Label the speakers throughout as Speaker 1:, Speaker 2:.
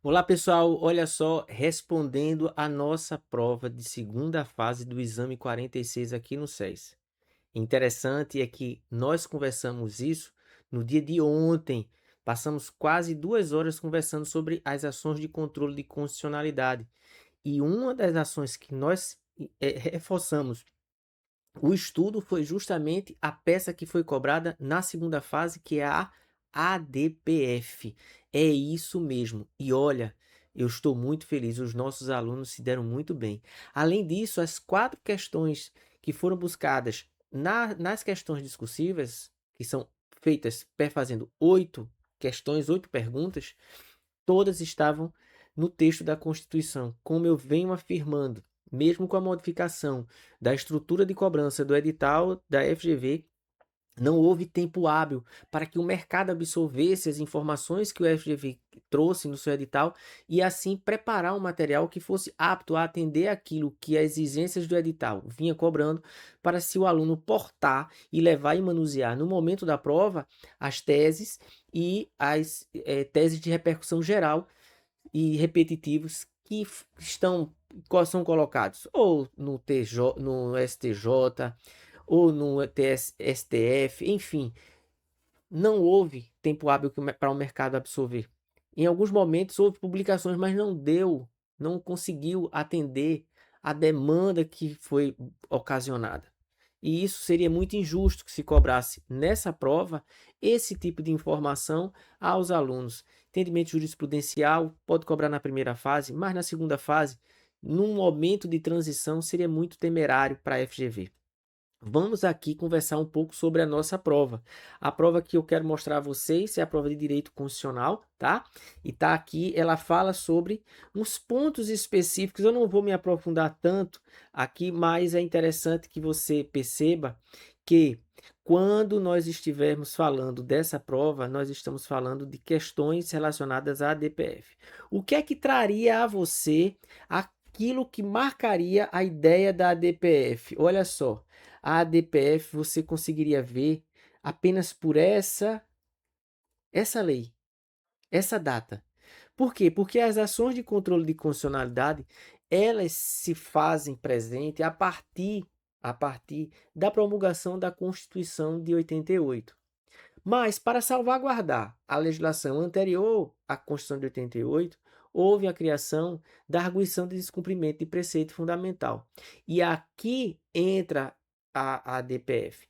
Speaker 1: Olá pessoal, olha só, respondendo a nossa prova de segunda fase do exame 46 aqui no SES. Interessante é que nós conversamos isso no dia de ontem. Passamos quase 2 horas conversando sobre as ações de controle de constitucionalidade. E uma das ações que nós reforçamos o estudo foi justamente a peça que foi cobrada na segunda fase, que é a ADPF. É isso mesmo. E olha, eu estou muito feliz, os nossos alunos se deram muito bem. Além disso, as 4 questões que foram buscadas nas questões discursivas, que são feitas fazendo 8 questões, 8 perguntas, todas estavam no texto da Constituição, como eu venho afirmando, mesmo com a modificação da estrutura de cobrança do edital da FGV, não houve tempo hábil para que o mercado absorvesse as informações que o FGV trouxe no seu edital e assim preparar um material que fosse apto a atender aquilo que as exigências do edital vinha cobrando, para se o aluno portar e levar e manusear no momento da prova as teses e as teses de repercussão geral e repetitivos que são colocados ou no TJ, no STJ ou no STF, enfim, não houve tempo hábil para o mercado absorver. Em alguns momentos houve publicações, mas não conseguiu atender a demanda que foi ocasionada. E isso seria muito injusto que se cobrasse nessa prova esse tipo de informação aos alunos. Entendimento jurisprudencial pode cobrar na primeira fase, mas na segunda fase, num momento de transição, seria muito temerário para a FGV. Vamos aqui conversar um pouco sobre a nossa prova. A prova que eu quero mostrar a vocês é a prova de Direito Constitucional, tá? E tá aqui, ela fala sobre uns pontos específicos. Eu não vou me aprofundar tanto aqui, mas é interessante que você perceba que quando nós estivermos falando dessa prova, nós estamos falando de questões relacionadas à DPF. O que é que traria a você aquilo que marcaria a ideia da DPF? Olha só, a ADPF você conseguiria ver apenas por essa lei, essa data. Por quê? Porque as ações de controle de constitucionalidade, elas se fazem presente a partir da promulgação da Constituição de 88. Mas para salvaguardar a legislação anterior à Constituição de 88, houve a criação da arguição de descumprimento de preceito fundamental. E aqui entra a DPF.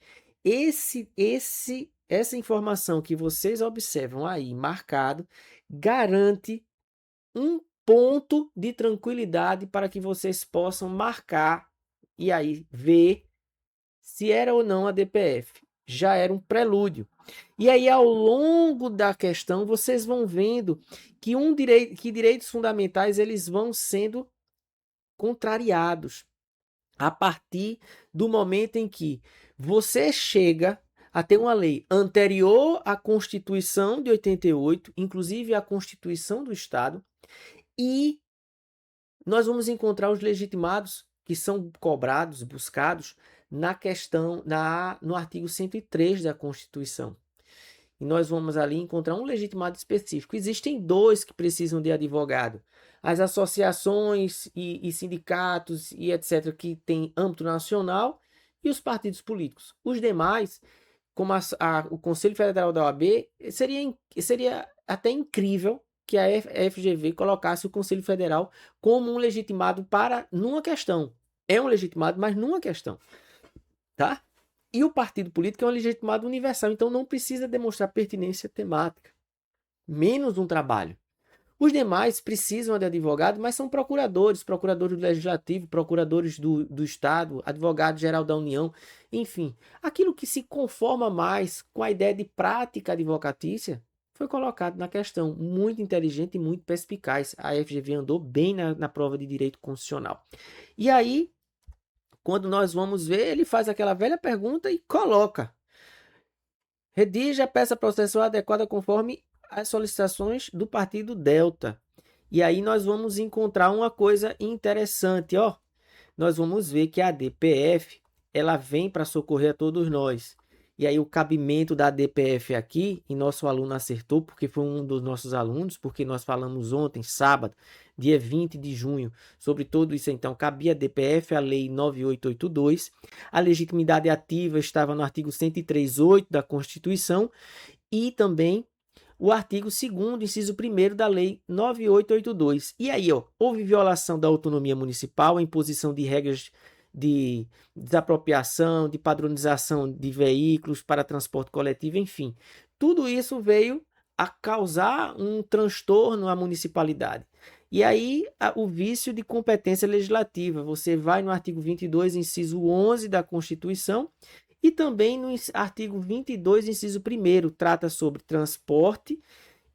Speaker 1: Essa informação que vocês observam aí marcado garante um ponto de tranquilidade para que vocês possam marcar e aí ver se era ou não a DPF. Já era um prelúdio. E aí, ao longo da questão, vocês vão vendo que direitos fundamentais eles vão sendo contrariados a partir do momento em que você chega a ter uma lei anterior à Constituição de 88, inclusive à Constituição do Estado, e nós vamos encontrar os legitimados que são cobrados, buscados na questão, no artigo 103 da Constituição. E nós vamos ali encontrar um legitimado específico. Existem dois que precisam de advogado. As associações e sindicatos e etc., que têm âmbito nacional, e os partidos políticos. Os demais, como o Conselho Federal da OAB, seria até incrível que a FGV colocasse o Conselho Federal como um legitimado para numa questão. É um legitimado, mas numa questão, tá? E o partido político é um legitimado universal, então não precisa demonstrar pertinência temática, menos um trabalho. Os demais precisam de advogado, mas são procuradores, procuradores do Legislativo, procuradores do Estado, advogado-geral da União, enfim. Aquilo que se conforma mais com a ideia de prática advocatícia foi colocado na questão. Muito inteligente e muito perspicaz. A FGV andou bem na prova de direito constitucional. E aí, quando nós vamos ver, ele faz aquela velha pergunta e coloca. Redige a peça processual adequada conforme as solicitações do partido Delta. E aí nós vamos encontrar uma coisa interessante, ó. Nós vamos ver que a DPF, ela vem para socorrer a todos nós. E aí o cabimento da DPF aqui, e nosso aluno acertou, porque foi um dos nossos alunos, porque nós falamos ontem, sábado, dia 20 de junho, sobre tudo isso. Então, cabia a DPF, a Lei 9882. A legitimidade ativa estava no artigo 103.8 da Constituição e também o artigo 2º, inciso 1º da Lei 9882. E aí, ó, houve violação da autonomia municipal, a imposição de regras de desapropriação, de padronização de veículos para transporte coletivo, enfim. Tudo isso veio a causar um transtorno à municipalidade. E aí, o vício de competência legislativa. Você vai no artigo 22, inciso 11 da Constituição, e também no artigo 22, inciso 1º, trata sobre transporte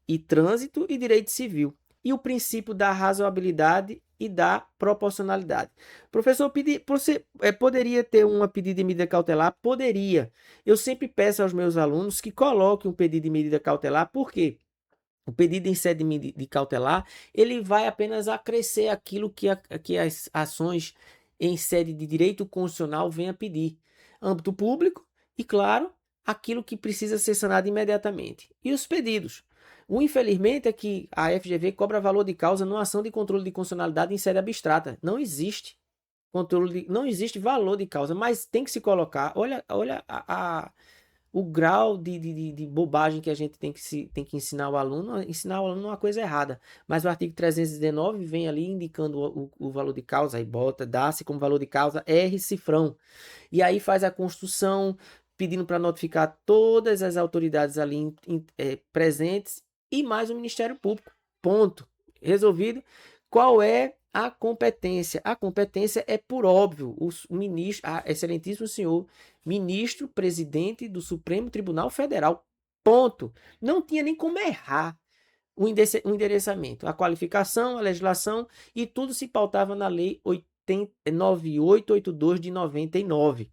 Speaker 1: e trânsito e direito civil. E o princípio da razoabilidade e da proporcionalidade. Professor, você poderia ter uma pedido de medida cautelar? Poderia. Eu sempre peço aos meus alunos que coloquem um pedido de medida cautelar, por quê? O pedido em sede de cautelar, ele vai apenas acrescer aquilo que as ações em sede de direito constitucional vêm a pedir. Âmbito público e, claro, aquilo que precisa ser sanado imediatamente. E os pedidos? O infelizmente é que a FGV cobra valor de causa numa ação de controle de constitucionalidade em sede abstrata. Não existe não existe valor de causa, mas tem que se colocar. Olha o grau de bobagem que a gente tem que ensinar o aluno é uma coisa errada. Mas o artigo 319 vem ali indicando o valor de causa, aí dá-se como valor de causa R cifrão. E aí faz a construção, pedindo para notificar todas as autoridades ali presentes e mais o Ministério Público. Ponto. Resolvido. Qual é a competência? A competência é por óbvio. O ministro, excelentíssimo senhor, ministro presidente do Supremo Tribunal Federal. Ponto. Não tinha nem como errar o endereçamento. A qualificação, a legislação e tudo se pautava na Lei 9882 de 99.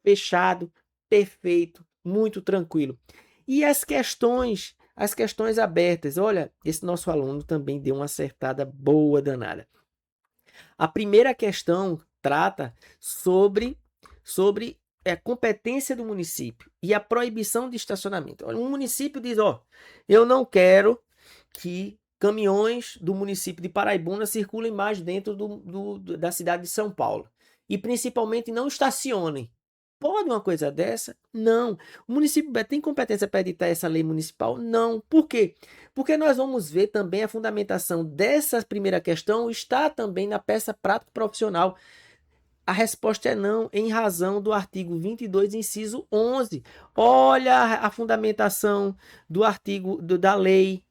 Speaker 1: Fechado, perfeito, muito tranquilo. E as questões abertas, olha, esse nosso aluno também deu uma acertada boa danada. A primeira questão trata sobre a competência do município e a proibição de estacionamento. Olha, um município diz, ó, eu não quero que caminhões do município de Paraibuna circulem mais dentro da cidade de São Paulo. E principalmente não estacionem. Pode uma coisa dessa? Não. O município tem competência para editar essa lei municipal? Não. Por quê? Porque nós vamos ver também a fundamentação dessa primeira questão está também na peça prática profissional. A resposta é não, em razão do artigo 22, inciso 11. Olha a fundamentação do artigo da lei,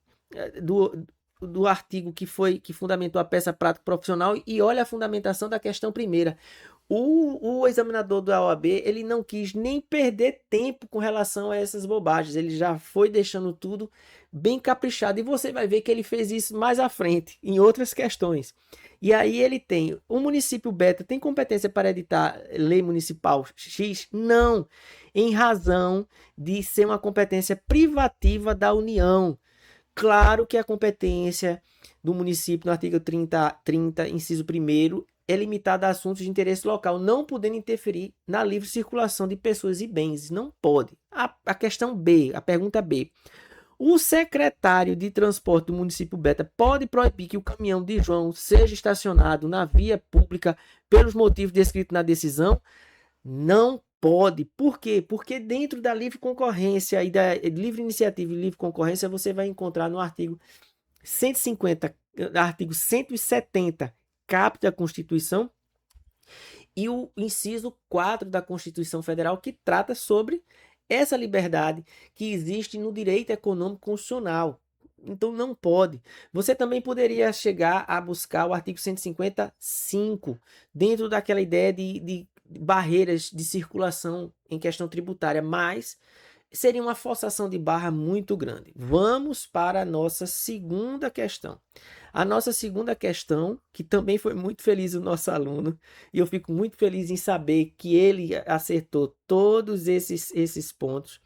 Speaker 1: do artigo que fundamentou a peça prática profissional e olha a fundamentação da questão primeira. O examinador da OAB, ele não quis nem perder tempo com relação a essas bobagens. Ele já foi deixando tudo bem caprichado. E você vai ver que ele fez isso mais à frente, em outras questões. E aí ele tem, o município beta tem competência para editar lei municipal X? Não, em razão de ser uma competência privativa da União. Claro que a competência do município no artigo 30, inciso 1º, é limitada a assuntos de interesse local, não podendo interferir na livre circulação de pessoas e bens. Não pode. A questão B, a pergunta B. O secretário de transporte do município Beta pode proibir que o caminhão de João seja estacionado na via pública pelos motivos descritos na decisão? Não pode. Por quê? Porque dentro da livre concorrência e da livre iniciativa e livre concorrência, você vai encontrar no artigo 150, artigo 170, caput da Constituição, e o inciso 4 da Constituição Federal, que trata sobre essa liberdade que existe no direito econômico constitucional. Então não pode. Você também poderia chegar a buscar o artigo 155, dentro daquela ideia de barreiras de circulação em questão tributária, mas seria uma forçação de barra muito grande. Vamos para a nossa segunda questão. A nossa segunda questão, que também foi muito feliz o nosso aluno, e eu fico muito feliz em saber que ele acertou todos esses pontos,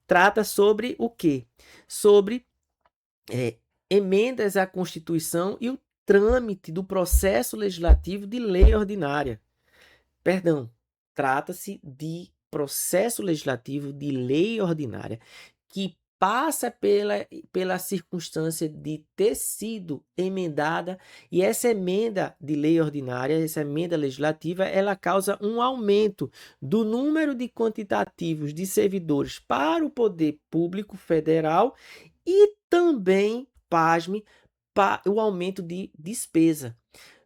Speaker 1: trata sobre o quê? Sobre emendas à Constituição e o trâmite do processo legislativo de lei ordinária. Perdão, trata-se de processo legislativo de lei ordinária que passa pela circunstância de ter sido emendada, e essa emenda de lei ordinária, essa emenda legislativa, ela causa um aumento do número de quantitativos de servidores para o poder público federal e também, pasme, o aumento de despesa.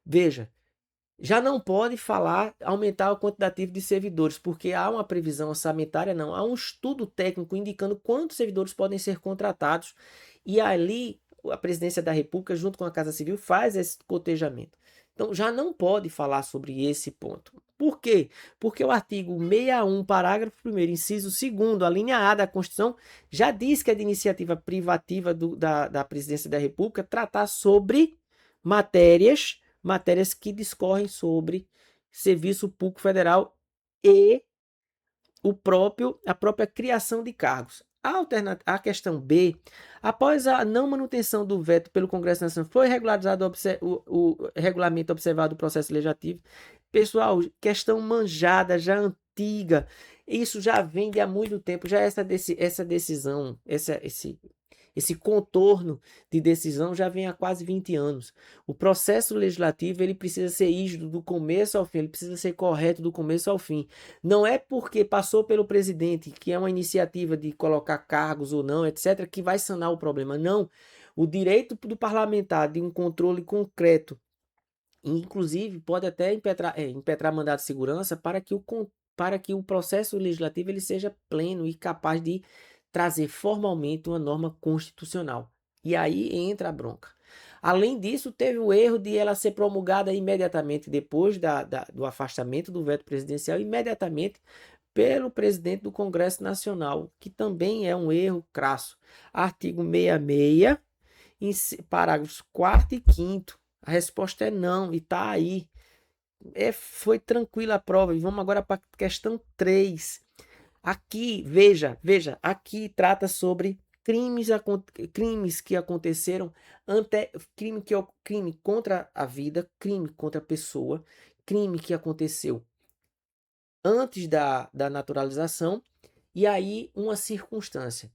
Speaker 1: Veja, já não pode falar aumentar o quantitativo de servidores, porque há uma previsão orçamentária, não. Há um estudo técnico indicando quantos servidores podem ser contratados. E ali a Presidência da República, junto com a Casa Civil, faz esse cotejamento. Então já não pode falar sobre esse ponto. Por quê? Porque o artigo 61, parágrafo 1º, inciso 2º, a linha A da Constituição, já diz que é de iniciativa privativa da Presidência da República tratar sobre matérias que discorrem sobre serviço público federal e a própria criação de cargos. A questão B, após a não manutenção do veto pelo Congresso Nacional, foi regularizado o regulamento observado do processo legislativo. Pessoal, questão manjada, já antiga, isso já vem de há muito tempo, já essa decisão, esse contorno de decisão já vem há quase 20 anos. O processo legislativo ele precisa ser rígido do começo ao fim, ele precisa ser correto do começo ao fim. Não é porque passou pelo presidente, que é uma iniciativa de colocar cargos ou não, etc., que vai sanar o problema. Não. O direito do parlamentar de um controle concreto, inclusive pode até impetrar mandado de segurança para que o processo legislativo ele seja pleno e capaz de trazer formalmente uma norma constitucional. E aí entra a bronca. Além disso, teve o erro de ela ser promulgada imediatamente depois do afastamento do veto presidencial, imediatamente pelo presidente do Congresso Nacional, que também é um erro crasso. Artigo 66, parágrafos 4º e 5º. A resposta é não, e está aí. Foi tranquila a prova. E vamos agora para a questão 3. Aqui, veja, aqui trata sobre crimes que aconteceram, crime contra a vida, crime contra a pessoa, crime que aconteceu antes da naturalização, e aí uma circunstância.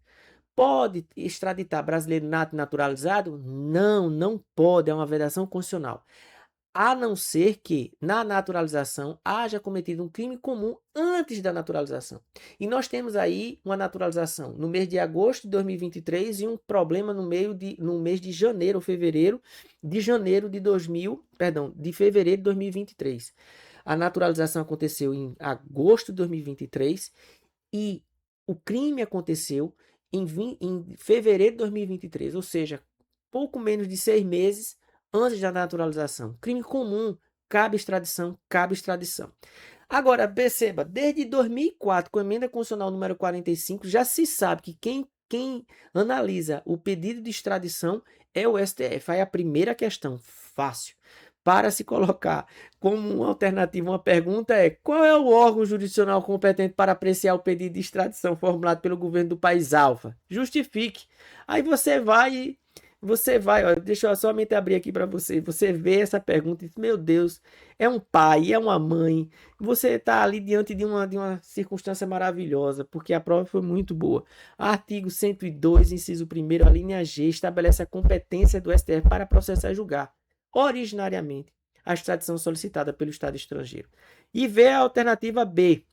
Speaker 1: Pode extraditar brasileiro naturalizado? Não, não pode, é uma vedação constitucional. A não ser que, na naturalização, haja cometido um crime comum antes da naturalização. E nós temos aí uma naturalização no mês de agosto de 2023 e um problema no mês de janeiro ou fevereiro de fevereiro de 2023. A naturalização aconteceu em agosto de 2023 e o crime aconteceu em fevereiro de 2023, ou seja, pouco menos de 6 meses antes da naturalização. Crime comum, cabe extradição, cabe extradição. Agora, perceba, desde 2004, com a emenda constitucional número 45, já se sabe que quem analisa o pedido de extradição é o STF. Aí a primeira questão, fácil, para se colocar como uma alternativa, uma pergunta é: qual é o órgão jurisdicional competente para apreciar o pedido de extradição formulado pelo governo do país alfa? Justifique. Aí você vai, deixa eu somente abrir aqui para você ver essa pergunta e diz, meu Deus, é um pai, é uma mãe, você está ali diante de uma circunstância maravilhosa, porque a prova foi muito boa. Artigo 102, inciso 1º, a linha G, estabelece a competência do STF para processar e julgar, originariamente, a extradição solicitada pelo Estado estrangeiro. E vê a alternativa B,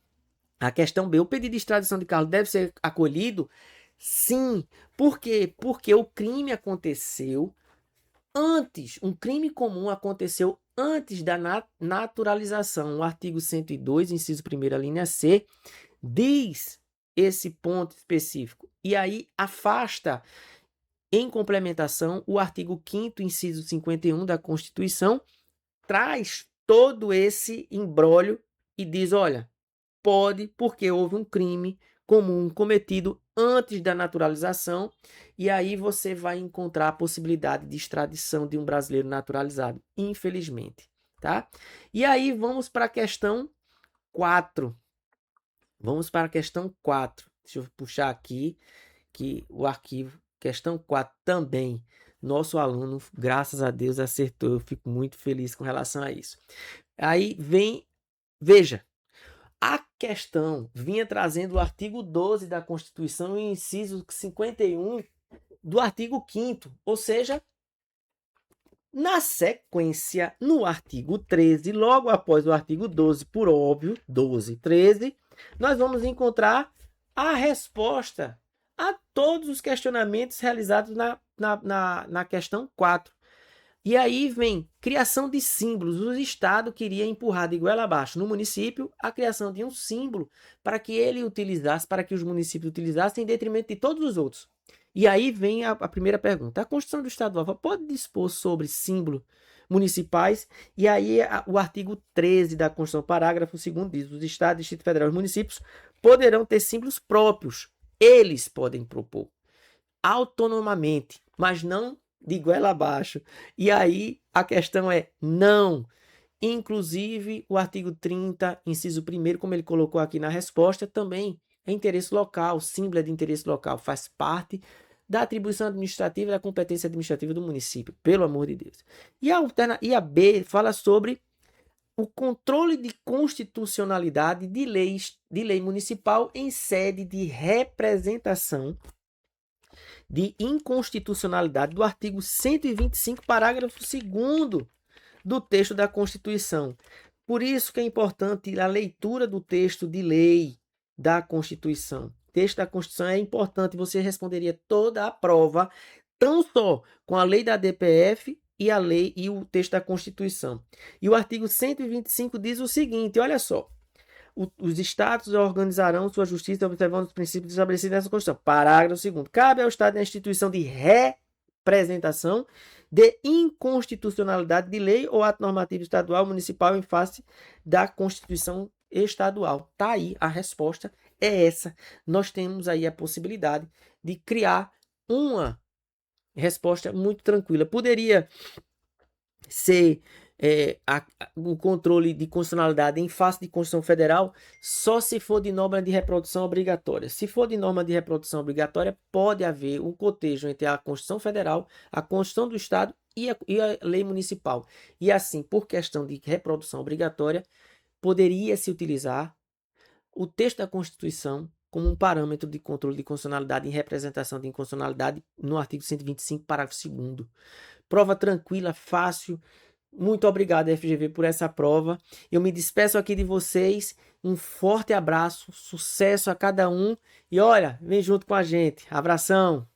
Speaker 1: a questão B, o pedido de extradição de Carlos deve ser acolhido? Sim. Por quê? Porque o crime aconteceu antes, um crime comum aconteceu antes da naturalização. O artigo 102, inciso 1º, a linha C, diz esse ponto específico. E aí afasta, em complementação, o artigo 5º, inciso 51 da Constituição, traz todo esse imbróglio e diz, olha, pode, porque houve um crime comum cometido antes da naturalização, e aí você vai encontrar a possibilidade de extradição de um brasileiro naturalizado, infelizmente, tá? E aí vamos para a questão 4. Vamos para a questão 4. Deixa eu puxar aqui que o arquivo, questão 4 também. Nosso aluno, graças a Deus, acertou. Eu fico muito feliz com relação a isso. Aí vem, veja, A questão vinha trazendo o artigo 12 da Constituição e o inciso 51 do artigo 5º, ou seja, na sequência, no artigo 13, logo após o artigo 12, por óbvio, 12 e 13, nós vamos encontrar a resposta a todos os questionamentos realizados na questão 4. E aí vem criação de símbolos. O Estado queria empurrar de goela abaixo no município a criação de um símbolo para que ele utilizasse, para que os municípios utilizassem em detrimento de todos os outros. E aí vem a primeira pergunta. A Constituição do Estado Nova pode dispor sobre símbolos municipais? E aí o artigo 13 da Constituição, parágrafo 2º, diz: os Estados, Distrito Federal e os municípios poderão ter símbolos próprios. Eles podem propor autonomamente, mas não de goela abaixo. E aí a questão é não. Inclusive, o artigo 30, inciso 1º, como ele colocou aqui na resposta, também é interesse local, símbolo é de interesse local, faz parte da atribuição administrativa e da competência administrativa do município, pelo amor de Deus. E a B fala sobre o controle de constitucionalidade de lei municipal em sede de representação de inconstitucionalidade do artigo 125, parágrafo 2º do texto da Constituição. Por isso que é importante a leitura do texto de lei da Constituição. O texto da Constituição é importante, você responderia toda a prova, tão só com a lei da DPF e a lei e o texto da Constituição. E o artigo 125 diz o seguinte, olha só: os estados organizarão sua justiça observando os princípios estabelecidos nessa Constituição. Parágrafo 2º. Cabe ao Estado a instituição de representação de inconstitucionalidade de lei ou ato normativo estadual, municipal em face da Constituição estadual. Tá aí, a resposta é essa. Nós temos aí a possibilidade de criar uma resposta muito tranquila. Poderia ser o controle de constitucionalidade em face de Constituição Federal só se for de norma de reprodução obrigatória. Se for de norma de reprodução obrigatória, pode haver um cotejo entre a Constituição Federal, a Constituição do Estado e a lei municipal. E assim, por questão de reprodução obrigatória, poderia se utilizar o texto da Constituição como um parâmetro de controle de constitucionalidade em representação de inconstitucionalidade no artigo 125, parágrafo 2º. Prova tranquila, fácil. Muito obrigado, FGV, por essa prova. Eu me despeço aqui de vocês. Um forte abraço, sucesso a cada um. E olha, vem junto com a gente. Abração!